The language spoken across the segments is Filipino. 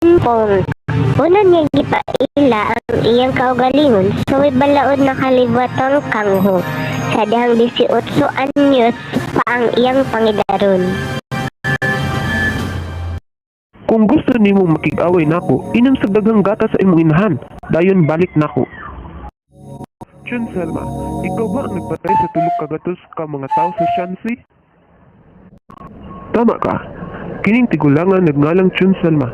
Pong. Una niya gipaila ang iyang kaugalingon sa way balaod na kalibutan kangho. Sa dihang 18 anyos pa ang iyang pangidaron. Kung gusto nimo makig-away nako, inom sa daghang gata sa imong inahan. Dayon balik nako. Chun Selma, ikaw ba ang nagpatay sa tulog kagatos ka mga tao sa Shanxi? Tama ka. Kining tigulangan nagngalang Chun Selma.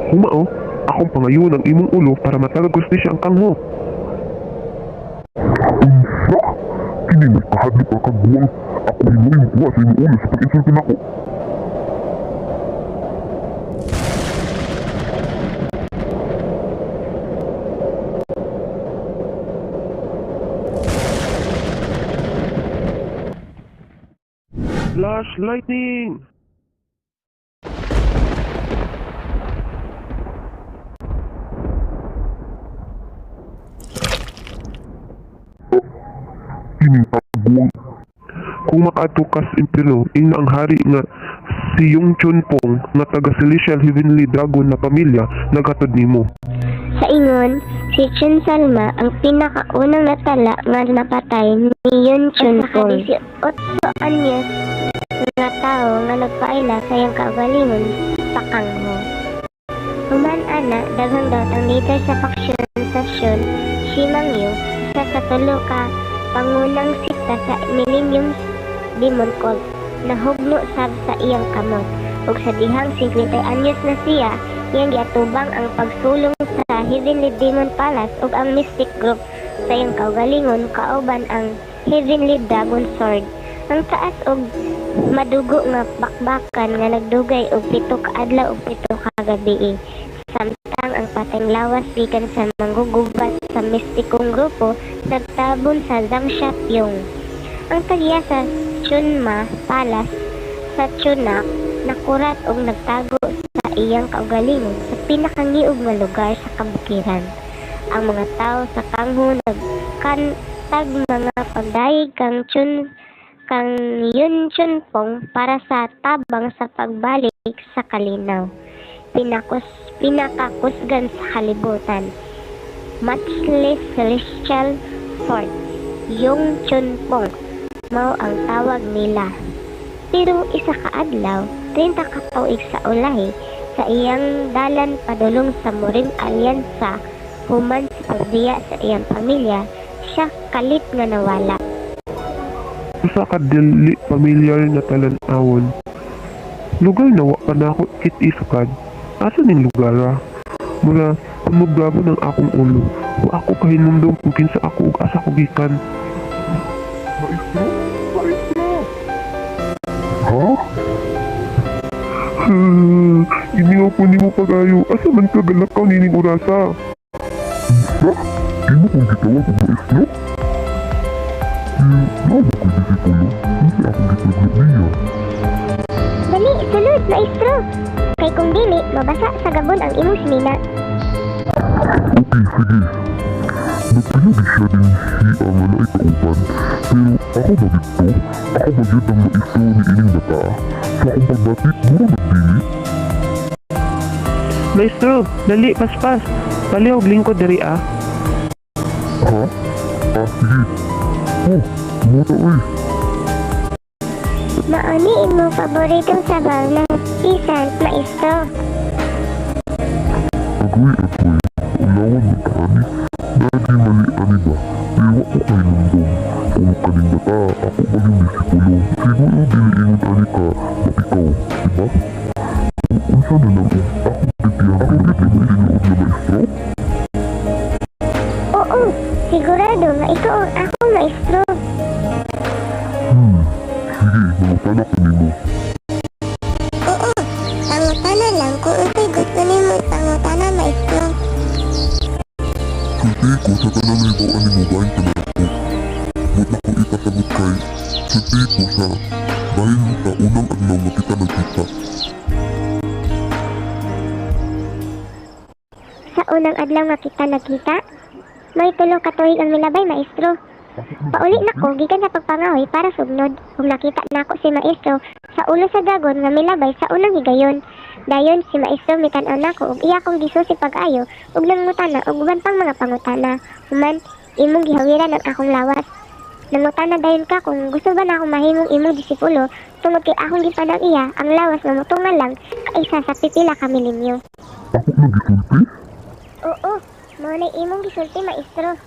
Humao, akong pangayon ang imong ulo para matagag hustisya ang kangho. Unsa? Kini makahadlok ka kagbuwang ako hinuin kuha sa imong ulo sa pag-insulti nako. Flash lightning! Kini kagbuwang Kung makaatukas impero, ing ang hari nga si Yung Chun Pong nga taga Celestial Heavenly Dragon na pamilya naghatod nimo. Sa ingon, si Chun Salma ang pinakaunang natala nga napatay ni Yun Chun Pong. 18 anyos nga tao nga nagpaila sa iyang kaugalingon sa kangho. Human ana, daghang daw leader sa faksyon sa Shun, si Mang Yu, sa katulo ka pangunang sikta sa Millennium Demon Cult na hugno sab sa iyang kamot. Ug sa dihang 50 anyos na siya, iyang giatubang ang pagsulong sa Heavenly Demon Palace ug ang Mystic Group sa iyang kaugalingon kauban ang Heavenly Dragon Sword. Ang taas og madugo nga bakbakan nga nagdugay og 7 ka adlaw ug 7 ka gabi. Samtang ang pateng lawas gikan sa manggugubat sa mistikong grupo nagtabon sa Zhangxiapyong. Ang tagya sa Chunma Palace sa Chunak nakurat og nagtago sa iyang kaugalingon sa pinakangiog nga lugar sa kabukiran. Ang mga tao sa kangho nagkantag mga pagdayeg kang Yun Chun Pong para sa tabang sa pagbalik sa kalinaw. Pinakakusgan sa kalibutan. Matchless Celestial Fort, Yung Chun Pong, mao ang tawag nila. Pero isa ka adlaw, 30 ka tuig sa ulahi, sa iyang dalan padulong sa Muring Alyansa, human sa pagdiya sa iyang pamilya, siya kalit nga nawala. Usa ka dili pamilyar na talan-awon. Lugar na wa pa na ako kit-isukad. Asa ning lugar ah? Mula humugdabo ng akong ulo. Wa ako kahinumdum kung kinsa ako ug asa ko gikan. Maestro? Maestro! Ha? Iniwa po nimo pagayo. Asa man ka galakaw nining orasa? Unsa? Di mo kong gitawag ang maestro? Nawa ko disipulo. Hindi ako gitaglag niya. Dali, sulod, maestro! Kay kung dili, mabasa sa gabon ang imong sinina. Okay, sige. Nagpilagi siya din si ang alay kauban. Pero ako ba dito? Ako ba dito ang maestro ni ining bata? Sa akong pagbatik, mura nagdili? Maestro, dali, paspas. Palihog lingkod diri ah. Ha? Sige. Oh, mura oy. Mauni imong paboritong sabaw ng isan, maestro. Agoy. Ulawan mo tani. Dagi mali ani ba? Iwa ko kay nundong. Kung kaning bata, ako ba yung disipulo? Siguro diliingon ani ka, ikaw, diba? Unsa na lang ako titiyan ko dito na isinuod na maestro? Oo, sigurado nga ikaw ang akong maestro. Sige, mangutana ko nimo. Oo, pangutana lang kung unsay gusto nimo pangutana, maestro. Sulti ko sa tanan na ibawaan ni mo bahin ka na ako. Ba't ako ipasagot kay sulti ko sa bahin mo sa unang adlaw na kita nagkita. Sa unang adlaw nga kita nagkita, may tulong katuig ang milabay, maestro. Pauli na ko, gikan sa pagpangahoy para sugnod. Kung nakita na ako si maestro sa ulo sa dragon nga milabay sa unang higayon. Dayon si maestro mitan-aw nako ug iya kong gisusi pag-ayo ug nangutana ug uban pang mga pangutana. Human imong gihawiran ang akong lawas. Nangutana dayon ka kung gusto ba na akong mahimong imong disipulo tungod kay akong gipadang iya ang lawas nga motungan lang kaisa sa pipila ka milenyo. Ako na gisulti? Oo, mao na imong gisulti maestro.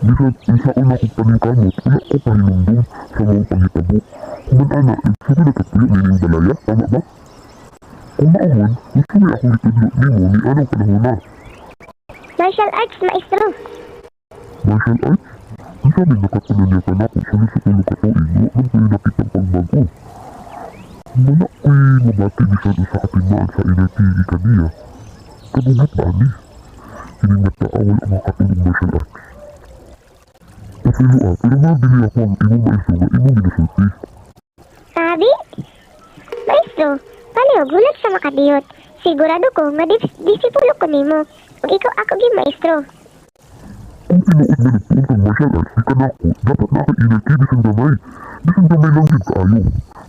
Bisag unsaon ako paningkamot, wala ko pahinumdum sa mga panghitabo. Kuman ana, nagsugi na kapuyo nining balaya, tama ba? Kung maumon, gusto na akong itudlo nimo ni anong panahon na. Martial arts maestro. Martial arts? Ang sabi nakatunan niya ka na kung saan sa tulog ka tuig, huwag man kayo nakitang pagbago. Mana ko'y mabati bisan sa katigmaan sa NRT ikaniya. Kabuhat ba ni? Hindi nagtaawal ang mga katulong martial arts. Pasilo pero mabili ako ang imong maestro nga imong ginasulti. Sabi? Maestro, paliw gulat sa makadiyot. Sigurado ko nga disipulo ko nimo. Ug ikaw ako gi maestro. Kung tinuod na nagtuon kang martial arts, di ka na ako, dapat naka-NRT bisan gamay. Bisan gamay lang din kaayo.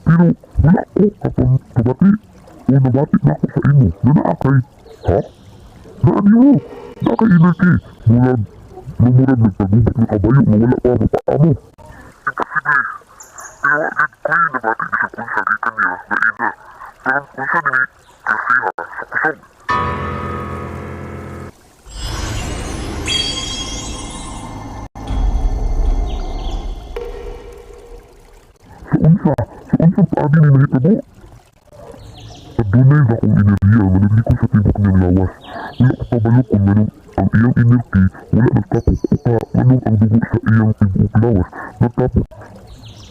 Pero wala ko kapag kabati o nabati na ako sa imo na naakay. Ha? Naan mo? Naka-NRT. Mulag lumurag nagtagubit ng kabayo na wala pa ang paamo. Sige, pero at ko'y nabati sa kung sabitan niya na ina. Pero kung sabi, kasiha sa kusog. Sa unsa paagi ni nahitabo? Adunay ba kong enerhiya nga nagliko sa tibok niyang lawas. Wala ko pabalo kung manong ang iyang energy wala nagtapok o ka manong ang dugo sa iyang tibok lawas nagtapok.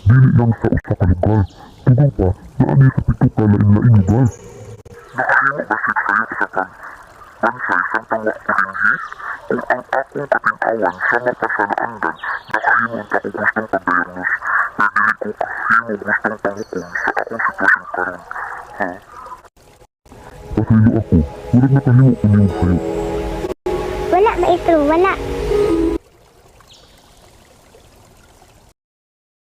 Dili lang sa usa ka lugar. Tugaw pa na ani sa pito ka lain-lain lugar. Nakahimo ba siya sa'yo sa kan? Ang sa isang pangwa sa hanghi? Ang aking papangawan sa napasanaan doon. Nakahimo ang kaigas ng pagbayanis. Naging ko hangin na ng pangiting sa aking sitwasyon karon. Ha? Pasilo ako. Murag nakahimo ko niyo sa'yo. Wala maestro, wala.